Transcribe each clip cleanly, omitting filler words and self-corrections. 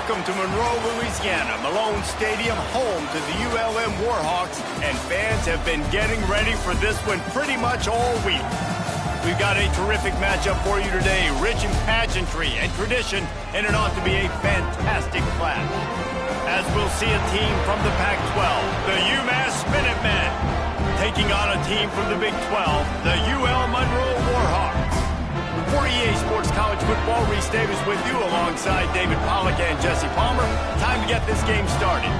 Welcome to Monroe, Louisiana, Malone Stadium, home to the ULM Warhawks, and fans have been getting ready for this one pretty much all week. We've got a terrific matchup for you today, rich in pageantry and tradition, and it ought to be a fantastic clash. As we'll see a team from the Pac-12, the UMass Minutemen, taking on a team from the Big 12, the UL Monroe Warhawks. For EA Sports College Football, Reese Davis with you alongside David Pollack and Jesse Palmer. Time to get this game started.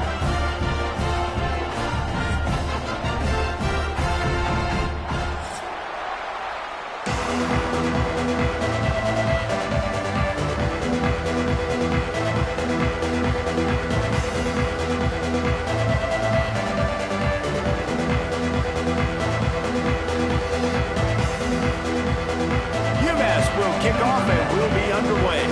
Kick off and we'll be underway.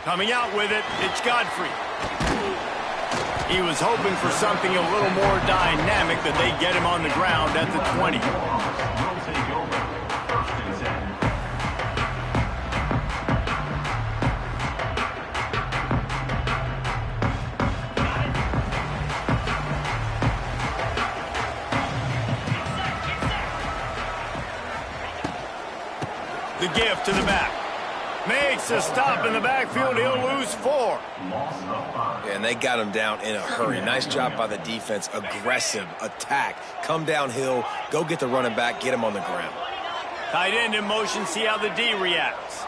Coming out with it, it's Godfrey. He was hoping for something a little more dynamic, that they get him on the ground at the 20. The gift to the back. Makes a stop in the backfield. He'll lose 4. Yeah, and they got him down in a hurry. Nice job by the defense. Aggressive attack. Come downhill. Go get the running back. Get him on the ground. Tight end in motion. See how the D reacts.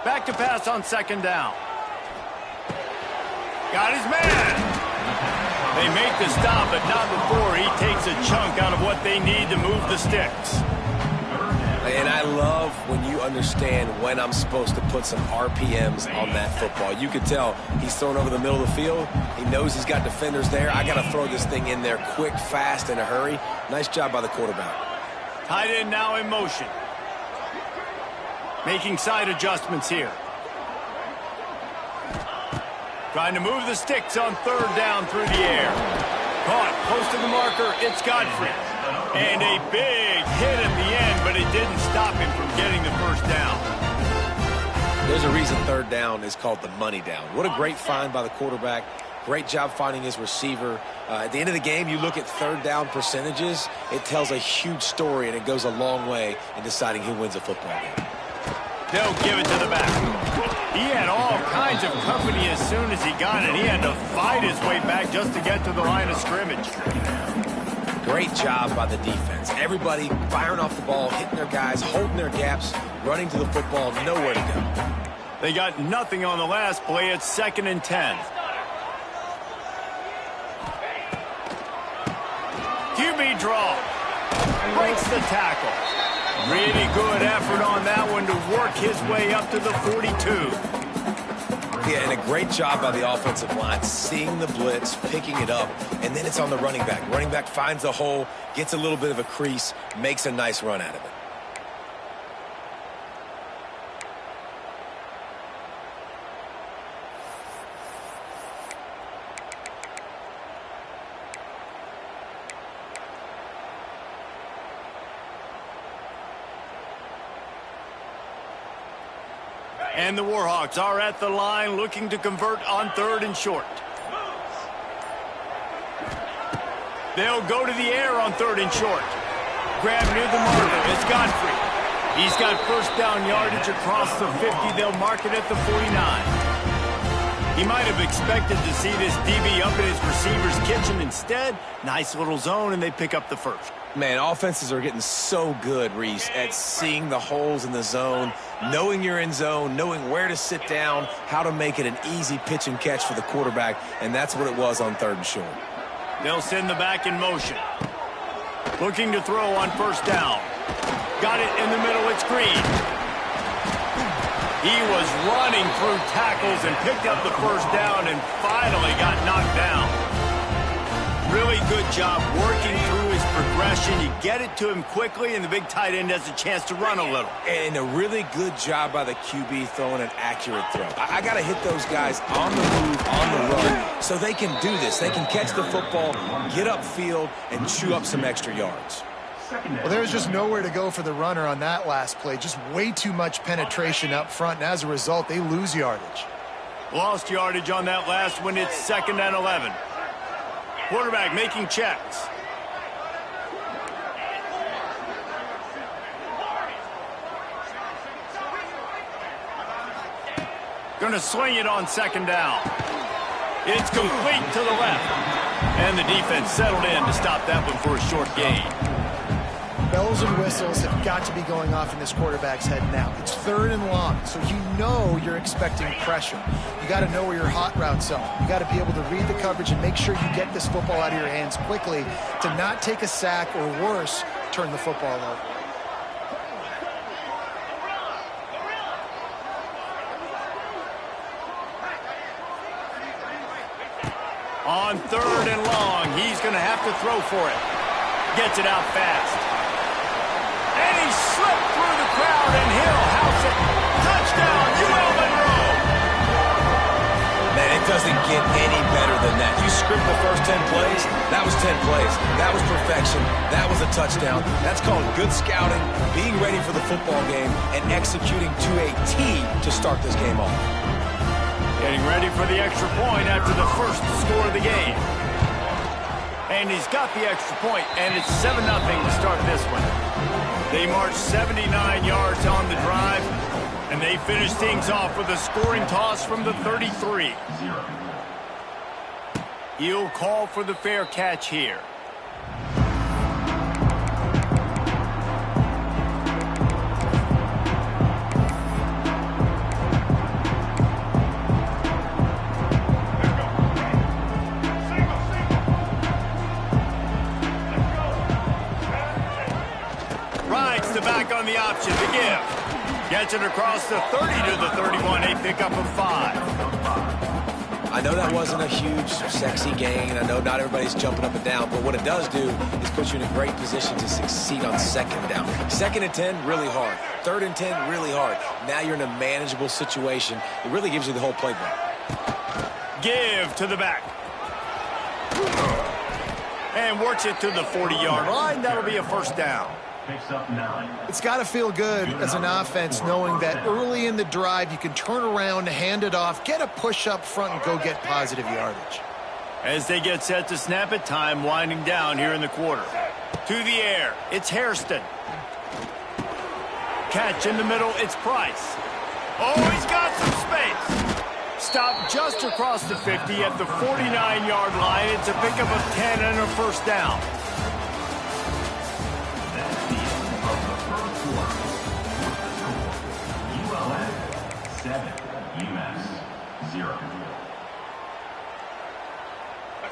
Back to pass on second down. Got his man. They make the stop, but not before he takes a chunk out of what they need to move the sticks. And I love when you understand when I'm supposed to put some RPMs on that football. You could tell he's thrown over the middle of the field. He knows he's got defenders there. I got to throw this thing in there quick, fast, in a hurry. Nice job by the quarterback. Tight end now in motion. Making side adjustments here. Trying to move the sticks on third down through the air. Caught close to the marker. It's Godfrey. And a big hit at the end, but it didn't stop him from getting the first down. There's a reason third down is called the money down. What a great find by the quarterback. Great job finding his receiver. At the end of the game, you look at third down percentages. It tells a huge story, and it goes a long way in deciding who wins a football game. They'll give it to the back. He had all kinds of company as soon as he got it. He had to fight his way back just to get to the line of scrimmage. Great job by the defense. Everybody firing off the ball, hitting their guys, holding their gaps, running to the football, nowhere to go. They got nothing on the last play. It's 2nd and 10. QB draw. Breaks the tackle. Really good effort on that one to work his way up to the 42. Yeah, and a great job by the offensive line, seeing the blitz, picking it up, and then it's on the running back. Running back finds a hole, gets a little bit of a crease, makes a nice run out of it. And the Warhawks are at the line looking to convert on 3rd and short. They'll go to the air on 3rd and short. Grab near the marker. It's Godfrey. He's got first down yardage across the 50. They'll mark it at the 49. He might have expected to see this DB up in his receiver's kitchen. Instead, nice little zone, and they pick up the first. Man, offenses are getting so good, Reese, at seeing the holes in the zone, knowing you're in zone, knowing where to sit down, how to make it an easy pitch and catch for the quarterback, and that's what it was on 3rd and short. They'll send the back in motion. Looking to throw on first down. Got it in the middle. It's Green. He was running through tackles and picked up the first down and finally got knocked down. Really good job working through his progression. You get it to him quickly, and the big tight end has a chance to run a little. And a really good job by the QB throwing an accurate throw. I got to hit those guys on the move, on the run, so they can do this. They can catch the football, get upfield, and chew up some extra yards. Well, there's just nowhere to go for the runner on that last play. Just way too much penetration up front, and as a result, they lose yardage. Lost yardage on that last one. It's 2nd and 11. Quarterback making checks. Going to swing it on 2nd down. It's complete to the left. And the defense settled in to stop that one for a short gain. Bells and whistles have got to be going off in this quarterback's head now. It's 3rd and long, so you know you're expecting pressure. You got to know where your hot routes are. You got to be able to read the coverage and make sure you get this football out of your hands quickly to not take a sack or worse, turn the football over. On 3rd and long, he's going to have to throw for it. Gets it out fast. And he slipped through the crowd, and he'll house it. Touchdown, UL Monroe! Man, it doesn't get any better than that. You script the first 10 plays, that was 10 plays. That was perfection. That was a touchdown. That's called good scouting, being ready for the football game, and executing to a T to start this game off. Getting ready for the extra point after the first score of the game. And he's got the extra point, and it's 7-0 to start this one. They marched 79 yards on the drive, and they finished things off with a scoring toss from the 33. He'll call for the fair catch here. Back on the option to give. Gets it across the 30 to the 31, a pickup of 5. I know that wasn't a huge, sexy gain. I know not everybody's jumping up and down, but what it does do is put you in a great position to succeed on 2nd down. 2nd and 10, really hard. 3rd and 10, really hard. Now you're in a manageable situation. It really gives you the whole playbook. Give to the back. And works it to the 40-yard line. That'll be a 1st down. It's got to feel good as an offense knowing that early in the drive you can turn around, hand it off, get a push up front, and go get positive yardage. As they get set to snap it, time winding down here in the quarter. To the air, it's Hairston. Catch in the middle, it's Price. Oh, he's got some space. Stop just across the 50 at the 49-yard line. It's a pickup of 10 and a 1st down.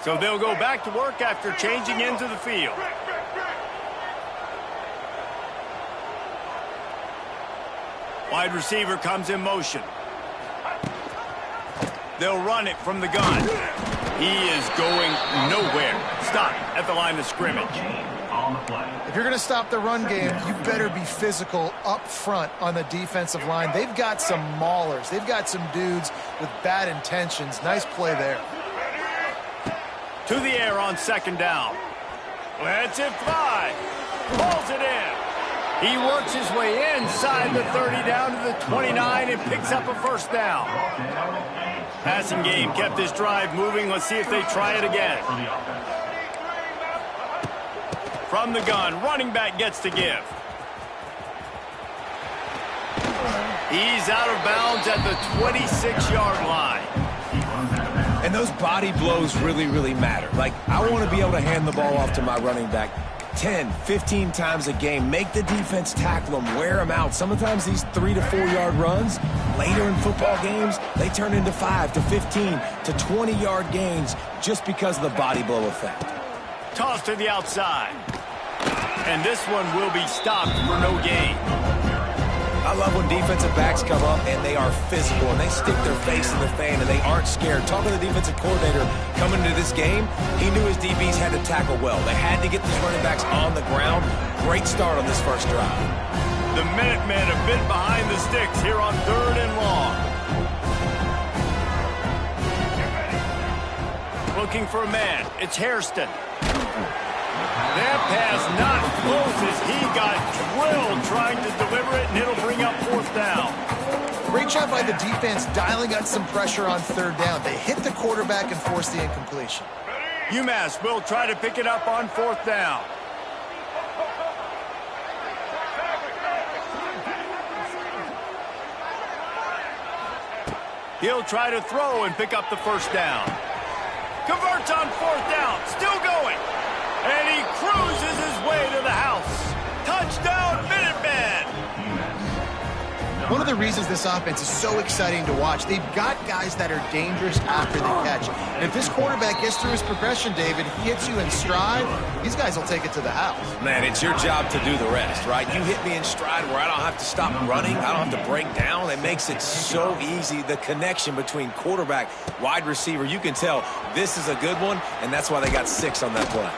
So they'll go back to work after changing into the field. Wide receiver comes in motion. They'll run it from the gun. He is going nowhere. Stop at the line of scrimmage. If you're going to stop the run game, you better be physical up front on the defensive line. They've got some maulers. They've got some dudes with bad intentions. Nice play there. To the air on 2nd down. Lets it fly. Pulls it in. He works his way inside the 30 down to the 29 and picks up a 1st down. Passing game kept this drive moving. Let's see if they try it again. From the gun, running back gets to give. He's out of bounds at the 26-yard line. And those body blows really, really matter. Like, I want to be able to hand the ball off to my running back 10, 15 times a game. Make the defense tackle them, wear them out. Sometimes these 3 to 4 yard runs, later in football games, they turn into 5 to 15 to 20-yard gains just because of the body blow effect. Toss to the outside. And this one will be stopped for no gain. I love love when defensive backs come up and they are physical and they stick their face in the fan and they aren't scared. Talking to the defensive coordinator coming into this game, he knew his DBs had to tackle well. They had to get these running backs on the ground. Great start on this first drive. The Minutemen have been behind the sticks here on 3rd and long. Looking for a man. It's Hairston. That pass not close as he got drilled trying to deliver it, and it'll bring up 4th down. Great job by the defense dialing up some pressure on 3rd down. They hit the quarterback and forced the incompletion. UMass will try to pick it up on 4th down. He'll try to throw and pick up the 1st down. Converts on 4th down. Still going. And he cruises his way to the house. Touchdown, Minutemen! One of the reasons this offense is so exciting to watch, they've got guys that are dangerous after the catch. And if this quarterback gets through his progression, David, hits you in stride, these guys will take it to the house. Man, it's your job to do the rest, right? You hit me in stride where I don't have to stop running. I don't have to break down. It makes it so easy. The connection between quarterback, wide receiver, you can tell this is a good one, and that's why they got 6 on that play.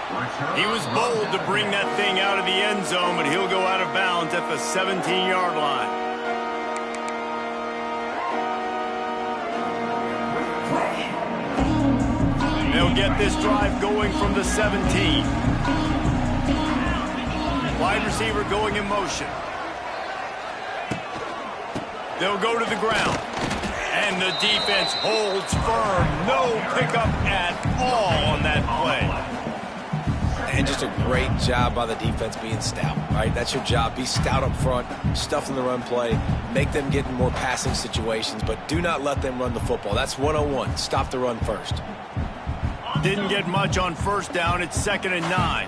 He was bold to bring that thing out of the end zone, but he'll go out of bounds at the 17-yard line. They'll get this drive going from the 17. Wide receiver going in motion. They'll go to the ground. And the defense holds firm. No pickup at all on that play. And just a great job by the defense being stout, right? That's your job. Be stout up front, stuff in the run play, make them get in more passing situations, but do not let them run the football. That's 101. Stop the run first. Didn't get much on 1st down. It's 2nd and 9.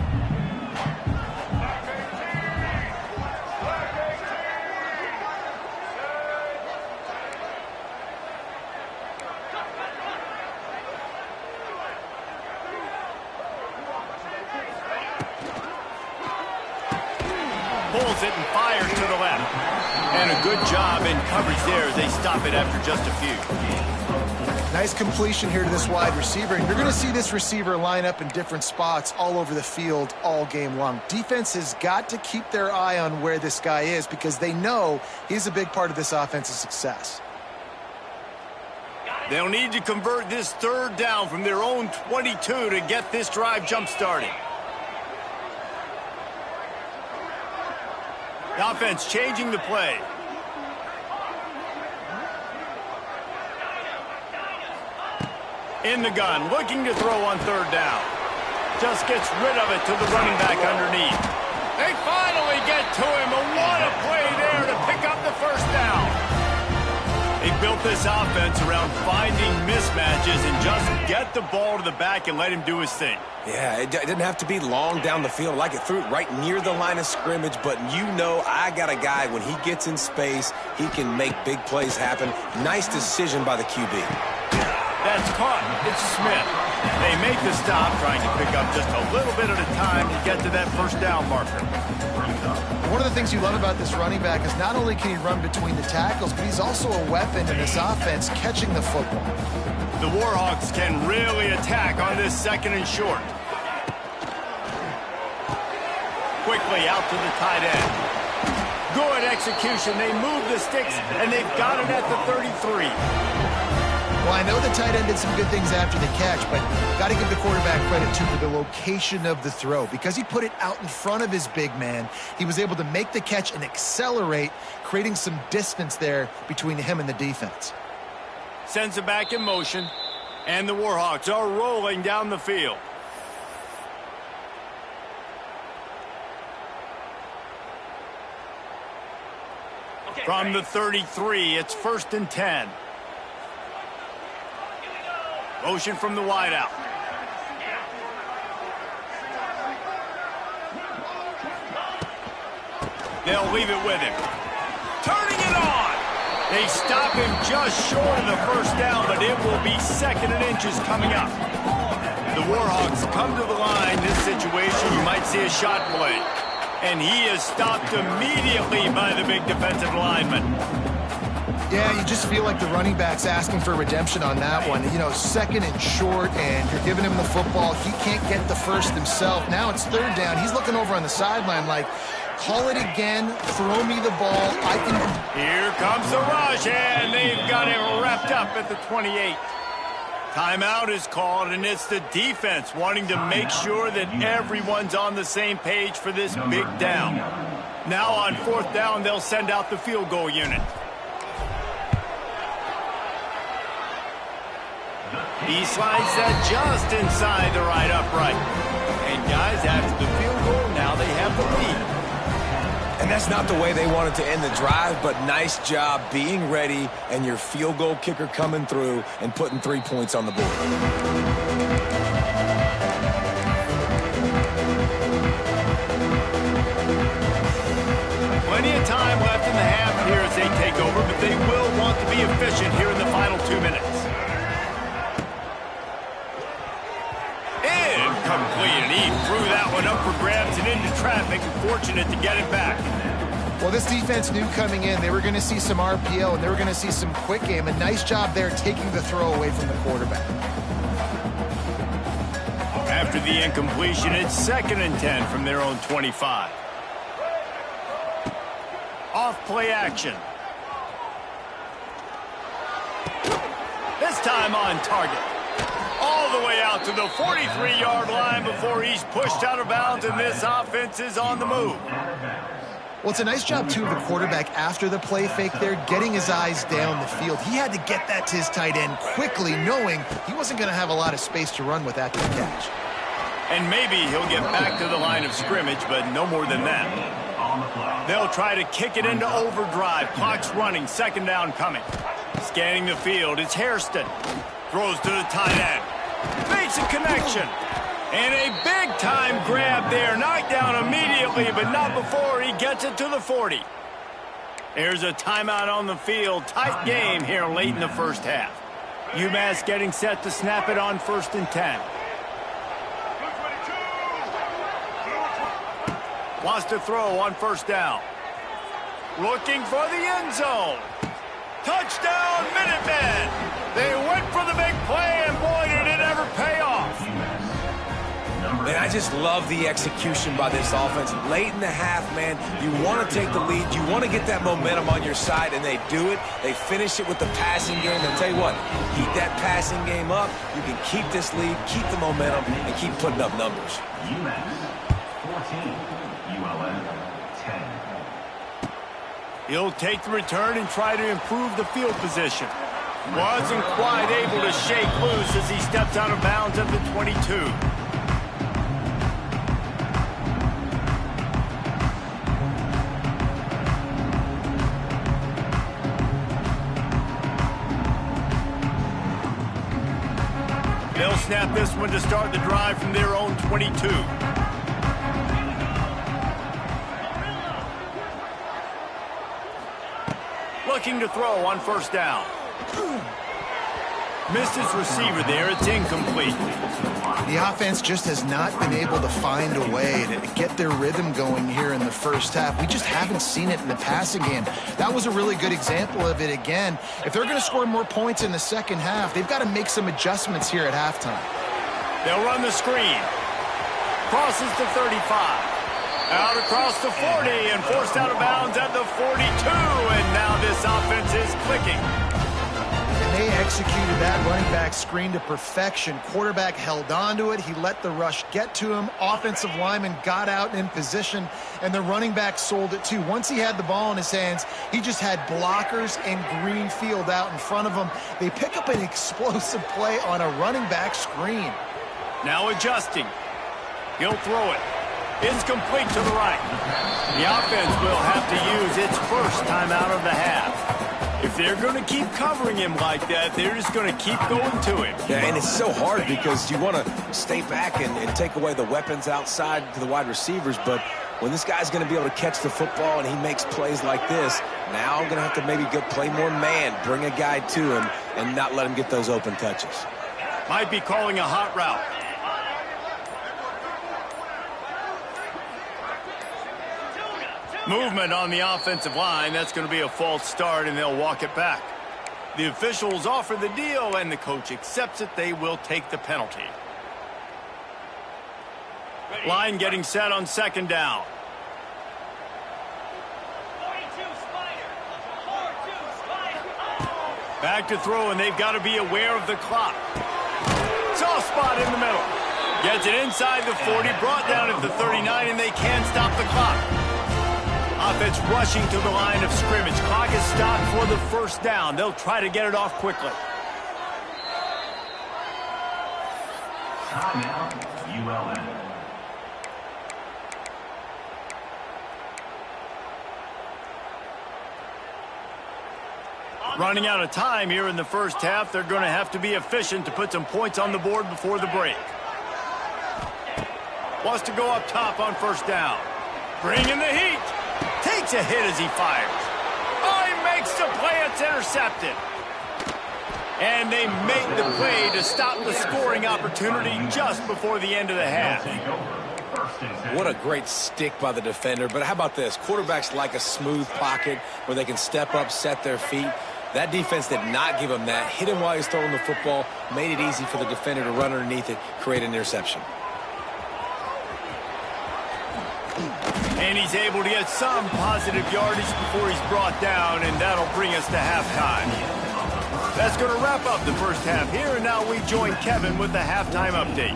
Pulls it and fires to the left. And a good job in coverage there as they stop it after just a few. Nice completion here to this wide receiver. And you're going to see this receiver line up in different spots all over the field all game long. Defense has got to keep their eye on where this guy is because they know he's a big part of this offense's success. They'll need to convert this 3rd down from their own 22 to get this drive jump-started. The offense changing the play. In the gun, looking to throw on 3rd down. Just gets rid of it to the running back underneath. They finally get to him, and what a play there to pick up the 1st down. They built this offense around finding mismatches and just get the ball to the back and let him do his thing. Yeah, it didn't have to be long down the field. Like it threw it right near the line of scrimmage, but you know I got a guy, when he gets in space, he can make big plays happen. Nice decision by the QB. That's caught. It's Smith. They make the stop, trying to pick up just a little bit at a time to get to that 1st down marker. One of the things you love about this running back is not only can he run between the tackles, but he's also a weapon in this offense catching the football. The Warhawks can really attack on this 2nd and short. Quickly out to the tight end. Good execution. They move the sticks, and they've got it at the 33. Well, I know the tight end did some good things after the catch, but got to give the quarterback credit, too, for the location of the throw. Because he put it out in front of his big man, he was able to make the catch and accelerate, creating some distance there between him and the defense. Sends it back in motion, and the Warhawks are rolling down the field. From the 33, it's 1st and 10. Motion from the wideout. They'll leave it with him. Turning it on. They stop him just short of the 1st down, but it will be 2nd and inches coming up. The Warhawks come to the line. This situation, you might see a shot play. And he is stopped immediately by the big defensive lineman. Yeah, you just feel like the running back's asking for redemption on that one. You know, second and short, and you're giving him the football. He can't get the first himself. Now it's third down. He's looking over on the sideline like, call it again, throw me the ball. I can. Here comes the rush, and they've got him wrapped up at the 28. Timeout is called, and it's the defense wanting to make sure that everyone's on the same page for this big down. Now on fourth down, they'll send out the field goal unit. He slides that just inside the right upright. And guys, after the field goal, now they have the lead. And that's not the way they wanted to end the drive, but nice job being ready and your field goal kicker coming through and putting 3 points on the board. Plenty of time left in the half here as they take over, but they will want to be efficient here in the final 2 minutes. Incomplete, and he threw that one up for grabs and into traffic. Fortunate to get it back. Well, this defense knew coming in they were going to see some RPO and they were going to see some quick game. A nice job there taking the throw away from the quarterback. After the incompletion, it's 2nd and 10 from their own 25. Off play action. This time on target. All the way out to the 43-yard line before he's pushed out of bounds, and this offense is on the move. Well, it's a nice job, too, of the quarterback after the play fake there, getting his eyes down the field. He had to get that to his tight end quickly, knowing he wasn't going to have a lot of space to run with that good catch. And maybe he'll get back to the line of scrimmage, but no more than that. They'll try to kick it into overdrive. Clock's running, 2nd down coming. Scanning the field, it's Hairston. Throws to the tight end. Makes a connection. And a big-time grab there. Knocked down immediately, but not before he gets it to the 40. There's a timeout on the field. Tight game here late in the first half. UMass getting set to snap it on 1st and 10. Wants to throw on 1st down. Looking for the end zone. Touchdown, Minutemen! They went for the big play, and boy, did it ever pay off. Man, I just love the execution by this offense. Late in the half, man, you want to take the lead. You want to get that momentum on your side, and they do it. They finish it with the passing game. And tell you what, keep that passing game up. You can keep this lead, keep the momentum, and keep putting up numbers. UMass 14, ULM 10. He'll take the return and try to improve the field position. Wasn't quite able to shake loose as he steps out of bounds at the 22. They'll snap this one to start the drive from their own 22. Looking to throw on 1st down. Missed his receiver there. It's incomplete. The offense just has not been able to find a way to get their rhythm going here in the first half. We just haven't seen it in the passing game. That was a really good example of it again. If they're going to score more points in the second half, they've got to make some adjustments here at halftime. They'll run the screen. Crosses to 35. Out across the 40 and forced out of bounds at the 42. And now this offense is clicking. And they executed that running back screen to perfection. Quarterback held on to it. He let the rush get to him. Offensive lineman got out in position, and the running back sold it too. Once he had the ball in his hands, he just had blockers and green field out in front of him. They pick up an explosive play on a running back screen. Now adjusting. He'll throw it. It's complete to the right. The offense will have to use its first timeout of the half. If they're going to keep covering him like that, they're just going to keep going to him. Yeah, and it's so hard because you want to stay back and take away the weapons outside to the wide receivers, but when this guy's going to be able to catch the football and he makes plays like this, now I'm going to have to maybe go play more man, bring a guy to him, and not let him get those open touches. Might be calling a hot route. Movement on the offensive line. That's going to be a false start, and they'll walk it back. The officials offer the deal, and the coach accepts it. They will take the penalty. Line getting set on second down. Back to throw, and they've got to be aware of the clock. Soft spot in the middle. Gets it inside the 40, brought down at the 39, and they can't stop the clock. Offense rushing to the line of scrimmage. Clock is stopped for the first down. They'll try to get it off quickly. Timeout, ULM. Running out of time here in the first half. They're going to have to be efficient to put some points on the board before the break. Wants to go up top on first down. Bringing the heat. Takes a hit as he fires. Oh, he makes the play. It's intercepted. And they make the play to stop the scoring opportunity just before the end of the half. What a great stick by the defender. But how about this? Quarterbacks like a smooth pocket where they can step up, set their feet. That defense did not give him that. Hit him while he's throwing the football. Made it easy for the defender to run underneath it, create an interception. And he's able to get some positive yardage before he's brought down, and that'll bring us to halftime. That's going to wrap up the first half here, and now we join Kevin with the halftime update.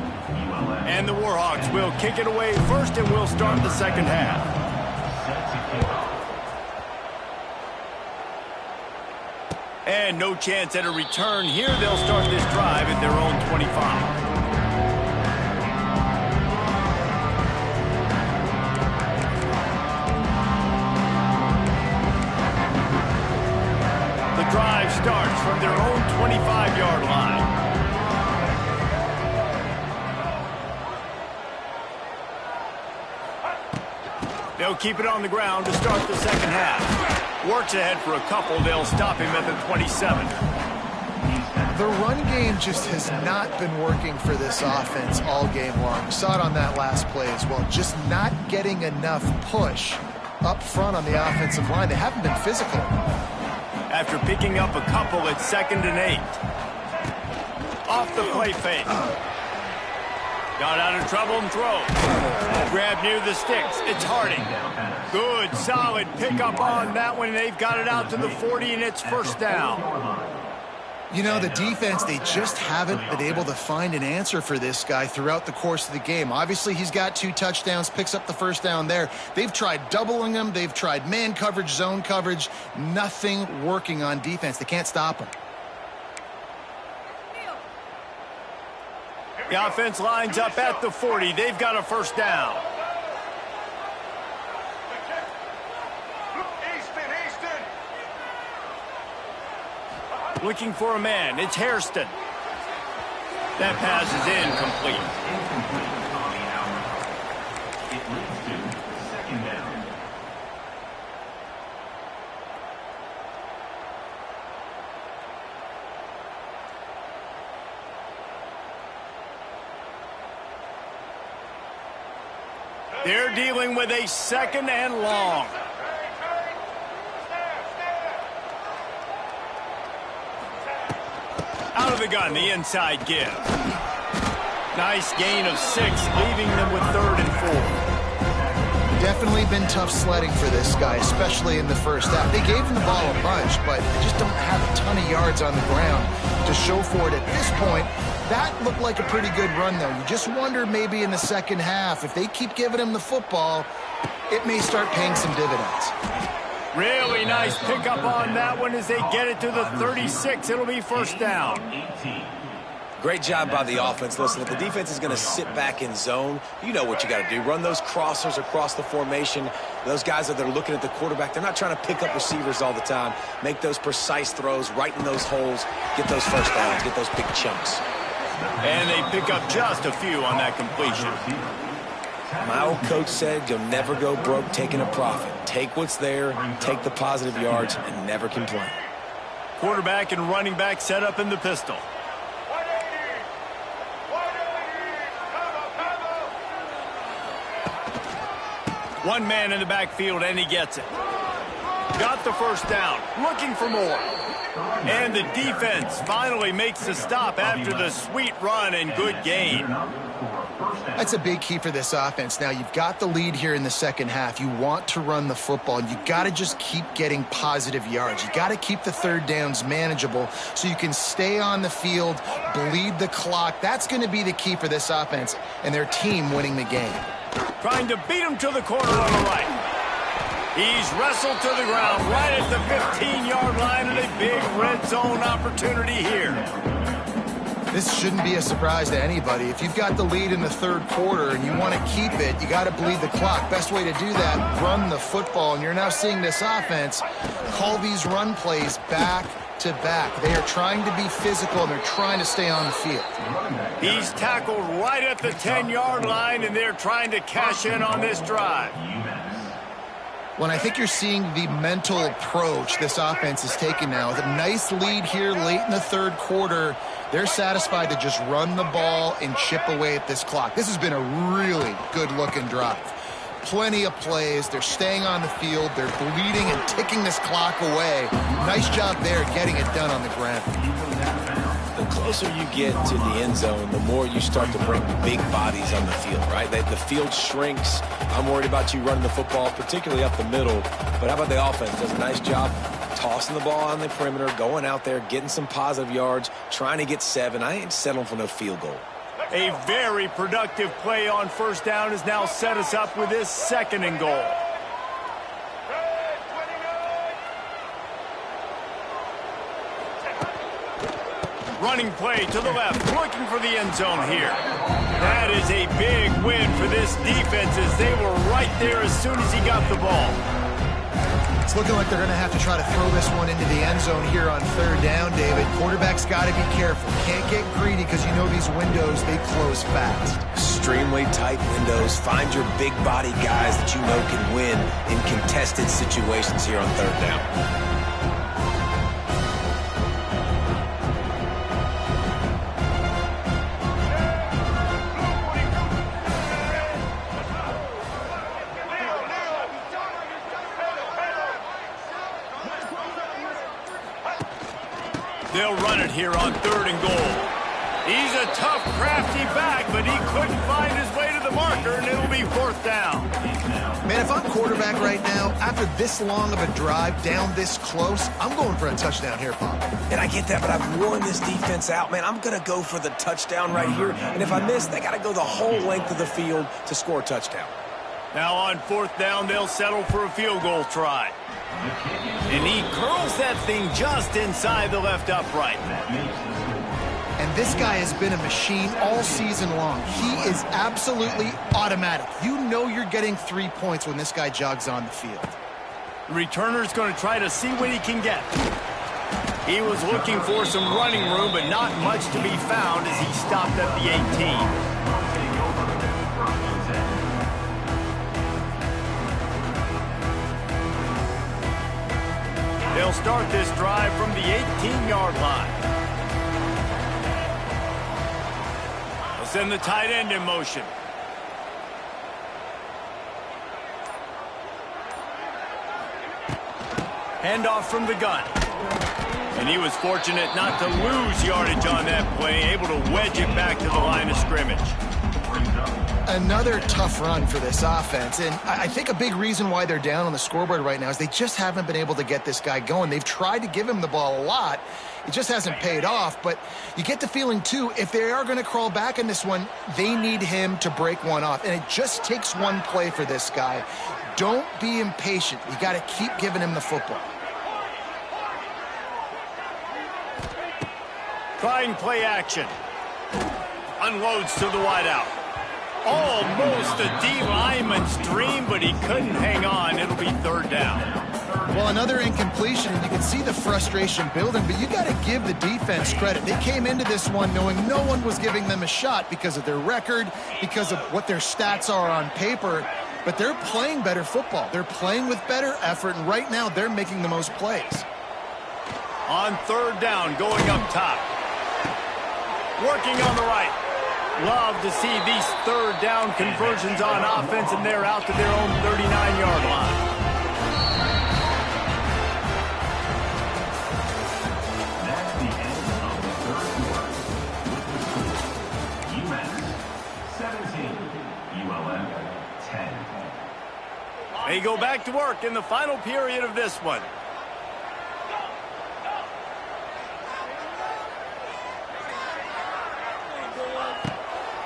And the Warhawks will kick it away first, and we'll start the second half. And no chance at a return here. They'll start this drive at their own 25. Drive starts from their own 25-yard line. They'll keep it on the ground to start the second half. Works ahead for a couple. They'll stop him at the 27. The run game just has not been working for this offense all game long. We saw it on that last play as well. Just not getting enough push up front on the offensive line. They haven't been physical. After picking up a couple at 2nd and 8. Off the play fake. Got out of trouble and throw. Grab near the sticks. It's Harding. Good, solid pickup on that one. They've got it out to the 40, and it's first down. You know, the defense, they just haven't been able to find an answer for this guy throughout the course of the game. Obviously, he's got 2 touchdowns, picks up the first down there. They've tried doubling him. They've tried man coverage, zone coverage. Nothing working on defense. They can't stop him. The offense lines up at the 40. They've got a first down. Looking for a man. It's Hairston. That pass is incomplete. It leads to second down. They're dealing with a 2nd and long. Out of the gun, the inside give. Nice gain of 6, leaving them with 3rd and 4. Definitely been tough sledding for this guy, especially in the first half. They gave him the ball a bunch, but they just don't have a ton of yards on the ground to show for it at this point. That looked like a pretty good run, though. You just wonder maybe in the second half, if they keep giving him the football, it may start paying some dividends. Really nice pickup on that one as they get it to the 36. It'll be first down. Great job by the offense. Listen, if the defense is going to sit back in zone, you know what you got to do. Run those crossers across the formation. Those guys that are looking at the quarterback, they're not trying to pick up receivers all the time. Make those precise throws right in those holes. Get those first downs. Get those big chunks. And they pick up just a few on that completion. My old coach said you'll never go broke taking a profit. Take what's there, take the positive yards, and never complain. Quarterback and running back set up in the pistol. One man in the backfield, and he gets it. Got the first down, looking for more. And the defense finally makes the stop after the sweet run and good gain. That's a big key for this offense. Now, you've got the lead here in the second half. You want to run the football, and you got to just keep getting positive yards. You got to keep the third downs manageable so you can stay on the field, bleed the clock. That's going to be the key for this offense and their team winning the game. Trying to beat him to the corner on the right. He's wrestled to the ground right at the 15-yard line, and a big red zone opportunity here. This shouldn't be a surprise to anybody. If you've got the lead in the third quarter and you want to keep it, you got to bleed the clock. Best way to do that, run the football. And you're now seeing this offense call these run plays back to back. They are trying to be physical, and they're trying to stay on the field. He's tackled right at the 10-yard line, and they're trying to cash in on this drive. Well, I think you're seeing the mental approach this offense is taking now. With a nice lead here late in the third quarter, they're satisfied to just run the ball and chip away at this clock. This has been a really good-looking drive. Plenty of plays. They're staying on the field. They're bleeding and ticking this clock away. Nice job there getting it done on the ground. The closer you get to the end zone, the more you start to bring big bodies on the field, right? The field shrinks. I'm worried about you running the football, particularly up the middle. But how about the offense? Does a nice job tossing the ball on the perimeter, going out there, getting some positive yards, trying to get 7. I ain't settling for no field goal. A very productive play on first down has now set us up with this 2nd and goal. Running play to the left, looking for the end zone here. That is a big win for this defense as they were right there as soon as he got the ball. It's looking like they're going to have to try to throw this one into the end zone here on third down, David. Quarterback's got to be careful. Can't get greedy because you know these windows, they close fast. Extremely tight windows. Find your big body guys that you know can win in contested situations here on third down. They'll run it here on 3rd and goal. He's a tough, crafty back, but he couldn't find his way to the marker, and it'll be 4th down. Man, if I'm quarterback right now, after this long of a drive down this close, I'm going for a touchdown here, Pop. And I get that, but I've worn this defense out, man. I'm going to go for the touchdown right here. And if I miss, they got to go the whole length of the field to score a touchdown. Now on 4th down, they'll settle for a field goal try. And he curls that thing just inside the left upright. And this guy has been a machine all season long. He is absolutely automatic. You know you're getting 3 points when this guy jogs on the field. The returner's going to try to see what he can get. He was looking for some running room, but not much to be found as he stopped at the 18. They'll start this drive from the 18-yard line. They'll send the tight end in motion. Handoff from the gun. And he was fortunate not to lose yardage on that play, able to wedge it back to the line of scrimmage. Another tough run for this offense, and I think a big reason why they're down on the scoreboard right now is they just haven't been able to get this guy going. They've tried to give him the ball a lot. It just hasn't paid off, but you get the feeling, too, if they are going to crawl back in this one, they need him to break one off, and it just takes one play for this guy. Don't be impatient. You got to keep giving him the football. Trying play action. Unloads to the wideout. Almost a D lineman's dream, but he couldn't hang on. It'll be 3rd down. Well, another incompletion, and you can see the frustration building, but you got to give the defense credit. They came into this one knowing no one was giving them a shot because of their record, because of what their stats are on paper, but they're playing better football. They're playing with better effort, and right now they're making the most plays. On 3rd down, going up top. Working on the right. Love to see these third down conversions on offense, and they're out to their own 39-yard line. That's the end of the third quarter. With the score, UMass 17, ULM 10. They go back to work in the final period of this one.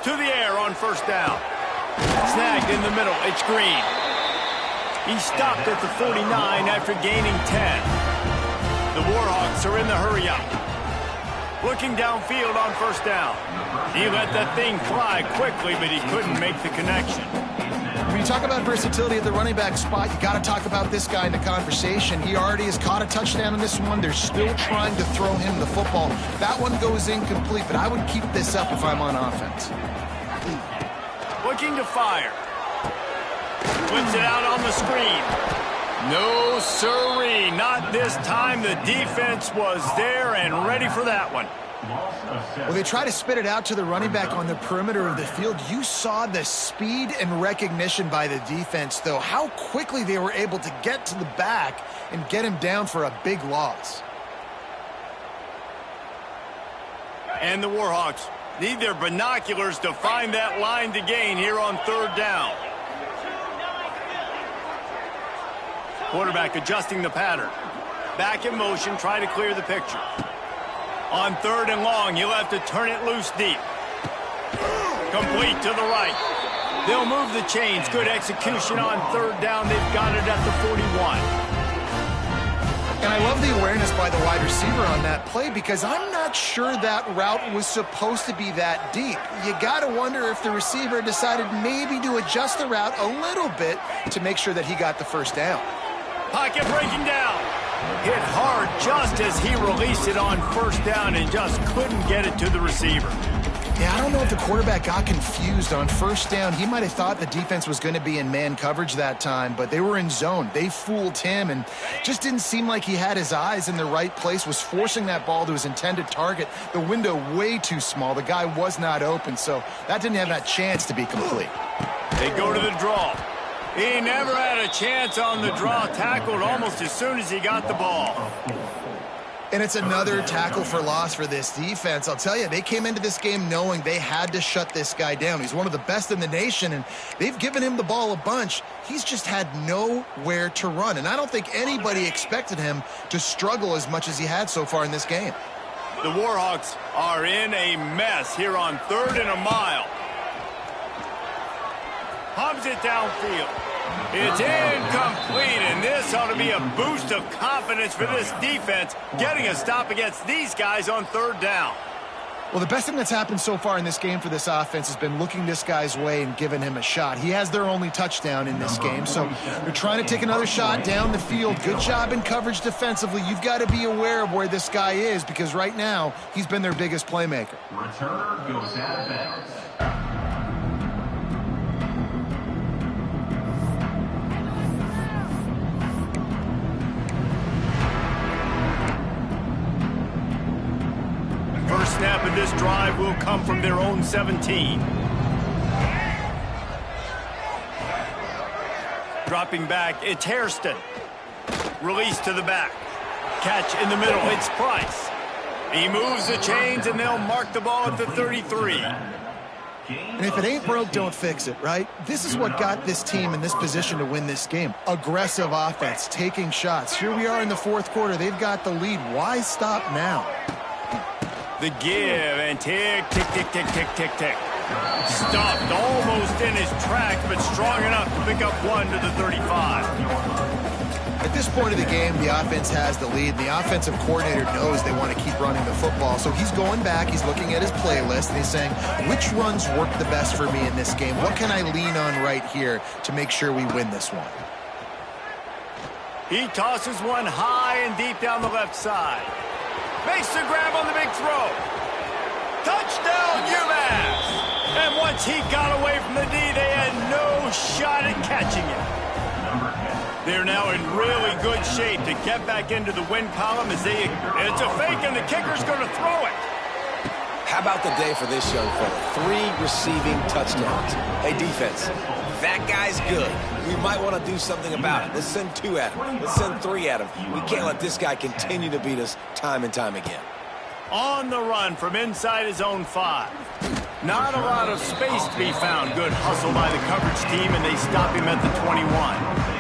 To the air on first down. Snagged in the middle. It's Green. He stopped at the 49 after gaining 10. The Warhawks are in the hurry-up. Looking downfield on first down. He let that thing fly quickly, but he couldn't make the connection. When you talk about versatility at the running back spot, you got to talk about this guy in the conversation. He already has caught a touchdown in this one. They're still trying to throw him the football. That one goes incomplete, but I would keep this up if I'm on offense. Looking to fire. Puts it out on the screen. No sirree, not this time. The defense was there and ready for that one. Well, they try to spit it out to the running back on the perimeter of the field. You saw the speed and recognition by the defense, though, how quickly they were able to get to the back and get him down for a big loss. And the Warhawks need their binoculars to find that line to gain here on third down. Quarterback adjusting the pattern. Back in motion, try to clear the picture. On third and long, he'll have to turn it loose deep. Complete to the right. They'll move the chains. Good execution on third down. They've got it at the 41. And I love the awareness by the wide receiver on that play because I'm not sure that route was supposed to be that deep. You got to wonder if the receiver decided maybe to adjust the route a little bit to make sure that he got the first down. Pocket breaking down. Hit hard just as he released it on first down and just couldn't get it to the receiver. Yeah, I don't know if the quarterback got confused on first down. He might have thought the defense was going to be in man coverage that time, but they were in zone. They fooled him and just didn't seem like he had his eyes in the right place, was forcing that ball to his intended target. The window way too small. The guy was not open, so that didn't have that chance to be complete. They go to the draw. He never had a chance on the draw, tackled almost as soon as he got the ball. And it's another tackle for loss for this defense. I'll tell you, they came into this game knowing they had to shut this guy down. He's one of the best in the nation, and they've given him the ball a bunch. He's just had nowhere to run, and I don't think anybody expected him to struggle as much as he had so far in this game. The Warhawks are in a mess here on third and a mile. Pumps it downfield. It's incomplete, and this ought to be a boost of confidence for this defense, getting a stop against these guys on third down. Well, the best thing that's happened so far in this game for this offense has been looking this guy's way and giving him a shot. He has their only touchdown in this game, so they're trying to take another shot down the field. Good job in coverage defensively. You've got to be aware of where this guy is because right now he's been their biggest playmaker. Returner goes out of bounds. First snap of this drive will come from their own 17. Dropping back, it's Hairston. Release to the back. Catch in the middle, it's Price. He moves the chains, and they'll mark the ball at the 33. And if it ain't broke, don't fix it, right? This is what got this team in this position to win this game. Aggressive offense, taking shots. Here we are in the fourth quarter. They've got the lead. Why stop now? The give, and tick, tick, tick, tick, tick, tick, tick. Stopped almost in his tracks, but strong enough to pick up one to the 35. At this point of the game, the offense has the lead. The offensive coordinator knows they want to keep running the football. So he's going back, he's looking at his playlist, and he's saying, which runs work the best for me in this game? What can I lean on right here to make sure we win this one? He tosses one high and deep down the left side. Makes the grab on the big throw. Touchdown, UMass! And once he got away from the D, they had no shot at catching it. They're now in really good shape to get back into the win column as it's a fake and the kicker's going to throw it. How about the day for this young fella? 3 receiving touchdowns. Hey, defense, that guy's good. We might want to do something about it. Let's send 2 at him. Let's send 3 at him. We can't let this guy continue to beat us time and time again. On the run from inside his own 5. Not a lot of space to be found. Good hustle by the coverage team, and they stop him at the 21.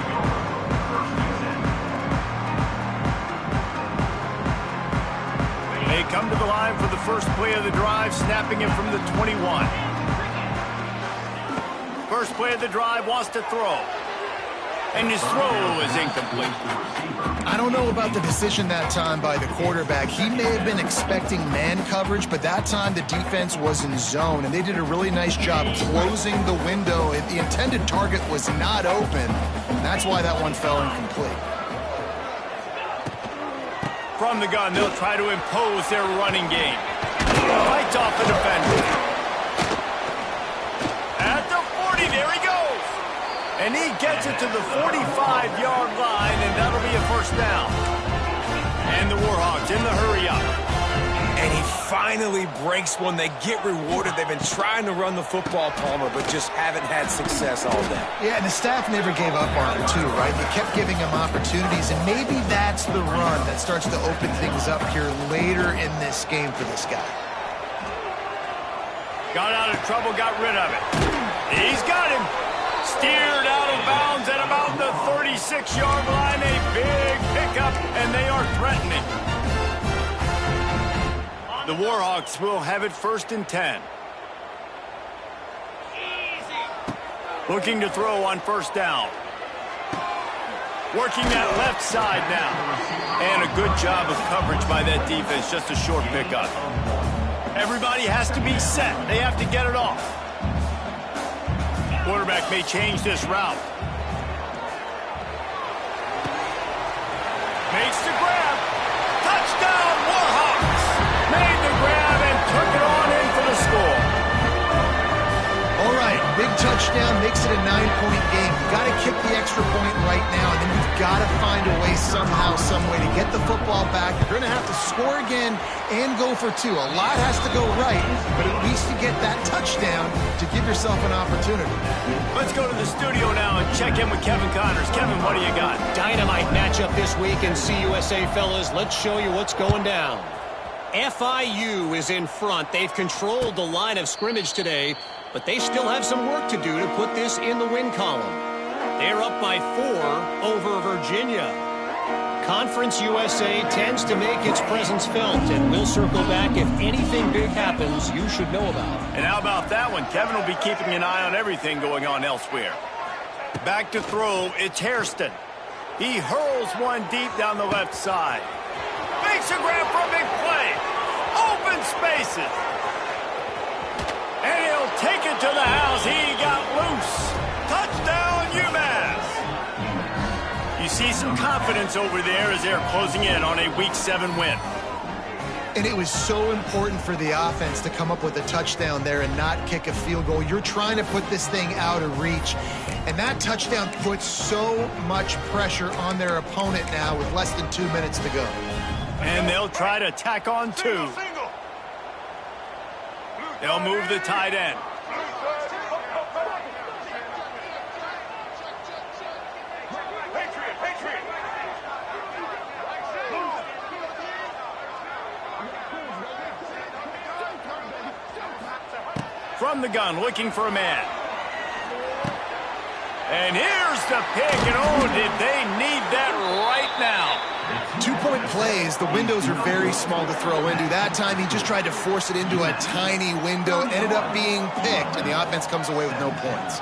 They come to the line for the first play of the drive, snapping it from the 21. First play of the drive, wants to throw. And his throw is incomplete. I don't know about the decision that time by the quarterback. He may have been expecting man coverage, but that time the defense was in zone, and they did a really nice job closing the window. The intended target was not open, and that's why that one fell incomplete. From the gun, they'll try to impose their running game. Fights off the defender. At the 40, there he goes. And he gets it to the 45-yard line, and that'll be a first down. And the Warhawks in the hurry-up. And he finally breaks one. They get rewarded. They've been trying to run the football, Palmer, but just haven't had success all day. Yeah, and the staff never gave up on him, too, right? They kept giving him opportunities, and maybe that's the run that starts to open things up here later in this game for this guy. Got out of trouble, got rid of it. He's got him. Steered out of bounds at about the 36-yard line. A big pickup, and they are threatening. The Warhawks will have it 1st and 10. Looking to throw on first down. Working that left side now. And a good job of coverage by that defense. Just a short pickup. Everybody has to be set. They have to get it off. Quarterback may change this route. Makes the grab. Touchdown, Warhawks! Made the grab and took it on in for the score. All right, big touchdown makes it a 9-point game. You've got to kick the extra point right now, and then you've got to find a way somehow, some way to get the football back. You're going to have to score again and go for 2. A lot has to go right, but at least you get that touchdown to give yourself an opportunity. Let's go to the studio now and check in with Kevin Connors. Kevin, what do you got? Dynamite matchup this week in CUSA, fellas. Let's show you what's going down. FIU is in front. They've controlled the line of scrimmage today, but they still have some work to do to put this in the win column. They're up by 4 over Virginia. Conference USA tends to make its presence felt, and we'll circle back if anything big happens you should know about. And how about that one? Kevin will be keeping an eye on everything going on elsewhere. Back to throw, it's Hairston. He hurls one deep down the left side. Makes a grab for a big play. Open spaces. And he'll take it to the house. He got loose. Touchdown, UMass. You see some confidence over there as they're closing in on a Week 7 win. And it was so important for the offense to come up with a touchdown there and not kick a field goal. You're trying to put this thing out of reach. And that touchdown puts so much pressure on their opponent now with less than 2 minutes to go. And they'll try to tack on 2. They'll move the tight end. From the gun, looking for a man. And here's the pick, and oh, did they need that right now. 2-point plays, the windows are very small to throw into. That time he just tried to force it into a tiny window, ended up being picked, and the offense comes away with no points.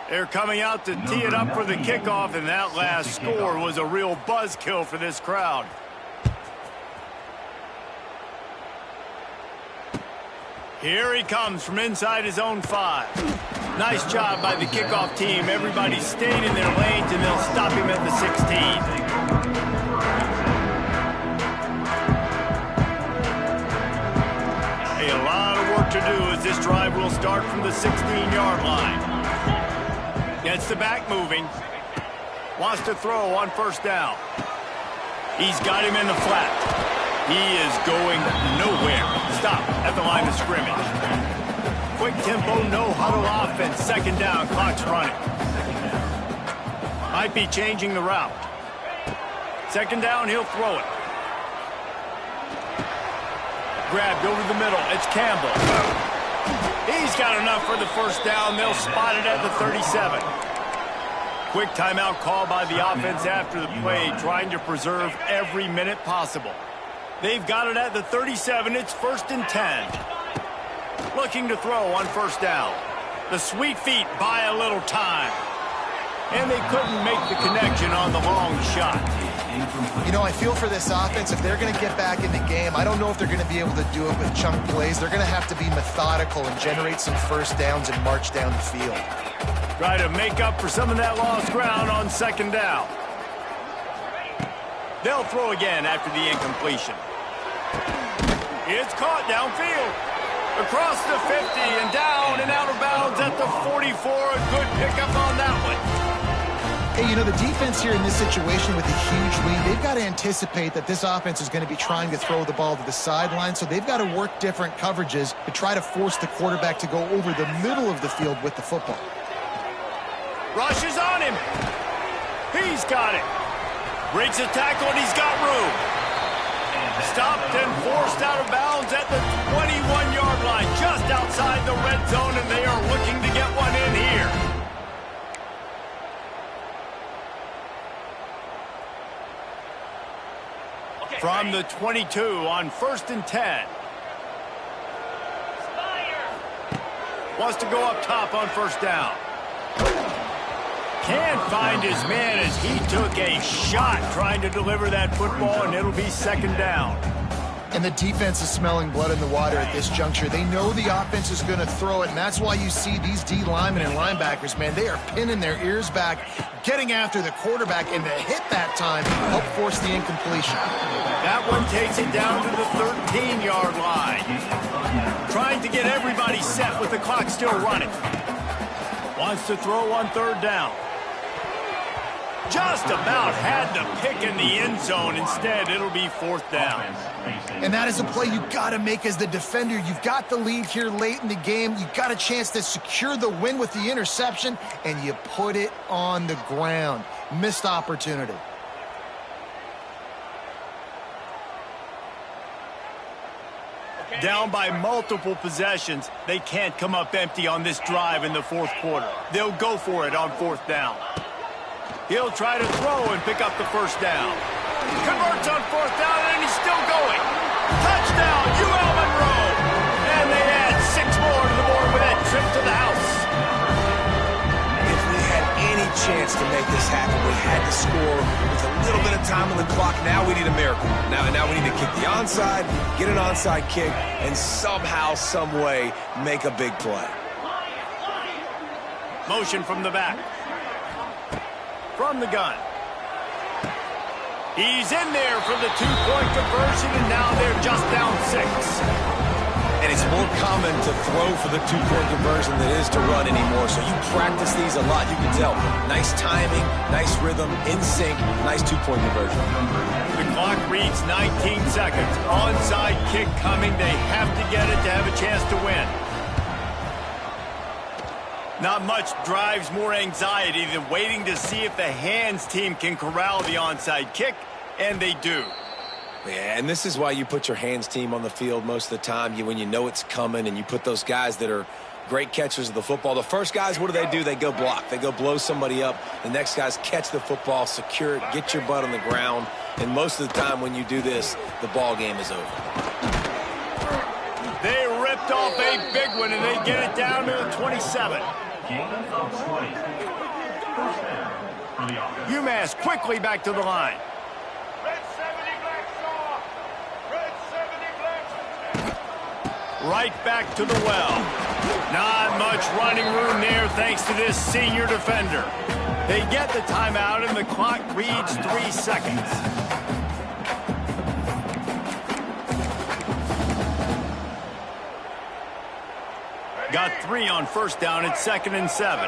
They're coming out to tee it up for the kickoff, and that last score was a real buzzkill for this crowd. Here he comes from inside his own 5. Nice job by the kickoff team. Everybody stayed in their lanes, and they'll stop him at the 16. A lot of work to do as this drive will start from the 16-yard line. Gets the back moving. Wants to throw on first down. He's got him in the flat. He is going nowhere. Stop at the line of scrimmage. Quick tempo, no huddle offense. Second down, clock's running. Might be changing the route. Second down, he'll throw it. Grabbed over the middle. It's Campbell. He's got enough for the first down. They'll spot it at the 37. Quick timeout call by the offense after the play, trying to preserve every minute possible. They've got it at the 37. It's 1st and 10. Looking to throw on first down. The sweet feet buy a little time. And they couldn't make the connection on the long shot. You know, I feel for this offense, if they're going to get back in the game, I don't know if they're going to be able to do it with chunk plays. They're going to have to be methodical and generate some first downs and march down the field. Try to make up for some of that lost ground on second down. They'll throw again after the incompletion. It's caught downfield. Across the 50 and down and out of bounds at the 44. A good pickup on that one. Hey, you know, the defense here in this situation with a huge lead, they've got to anticipate that this offense is going to be trying to throw the ball to the sideline, so they've got to work different coverages to try to force the quarterback to go over the middle of the field with the football. Rush is on him. He's got it. Breaks the tackle and he's got room. Stopped and forced out of bounds at the 21-yard line, just outside the red zone, and they are looking to get one in here. From the 22 on 1st and 10. Wants to go up top on first down. Can't find his man as he took a shot trying to deliver that football, and it'll be second down. And the defense is smelling blood in the water at this juncture. They know the offense is going to throw it, and that's why you see these D linemen and linebackers, man, they are pinning their ears back, getting after the quarterback, and to hit that time, help force the incompletion. That one takes it down to the 13-yard line. Trying to get everybody set with the clock still running. Wants to throw on third down. Just about had the pick in the end zone. Instead, it'll be fourth down. And that is a play you got to make as the defender. You've got the lead here late in the game. You got a chance to secure the win with the interception, and you put it on the ground. Missed opportunity. Down by multiple possessions, they can't come up empty on this drive in the fourth quarter. They'll go for it on fourth down. He'll try to throw and pick up the first down. Converts on fourth down, and he's still going. Touchdown, UL Monroe! And they add 6 more to the board with that trip to the house. If we had any chance to make this happen, we had to score with a little bit of time on the clock. Now we need a miracle. Now we need to kick the onside, get an onside kick, and somehow, some way, make a big play. Motion from the back. From the gun. He's in there for the 2-point conversion, and now they're just down 6. And it's more common to throw for the 2-point conversion than it is to run anymore. So you practice these a lot, you can tell. Nice timing, nice rhythm, in sync, nice 2-point conversion. The clock reads 19 seconds. Onside kick coming. They have to get it to have a chance to win. Not much drives more anxiety than waiting to see if the hands team can corral the onside kick, and they do. Yeah, and this is why you put your hands team on the field most of the time, when you know it's coming, and you put those guys that are great catchers of the football. The first guys, what do? They go block. They go blow somebody up. The next guys catch the football, secure it, get your butt on the ground, and most of the time when you do this, the ball game is over. They ripped off a big one, and they get it down to the 27. UMass quickly back to the line. Right back to the well. Not much running room there thanks to this senior defender. They get the timeout, and the clock reads 3 seconds. Got 3 on first down. It's 2nd and 7.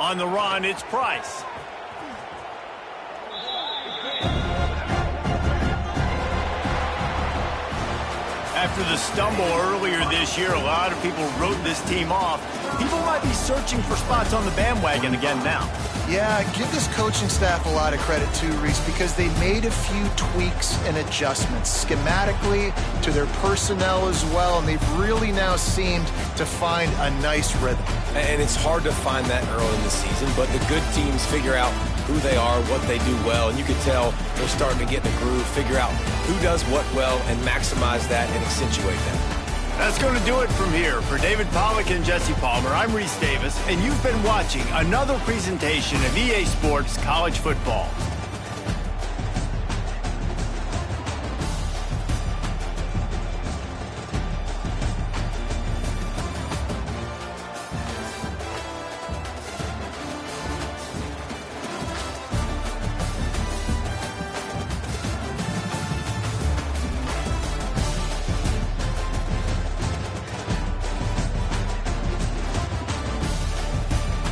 On the run, it's Price. After the stumble earlier this year, a lot of people wrote this team off. People might be searching for spots on the bandwagon again now. Yeah, give this coaching staff a lot of credit too, Reese, because they made a few tweaks and adjustments schematically to their personnel as well, and they've really now seemed to find a nice rhythm. And it's hard to find that early in the season, but the good teams figure out who they are, what they do well, and you can tell they're starting to get in the groove, figure out who does what well, and maximize that and accentuate that. That's going to do it from here. For David Pollack and Jesse Palmer, I'm Reese Davis, and you've been watching another presentation of EA Sports College Football.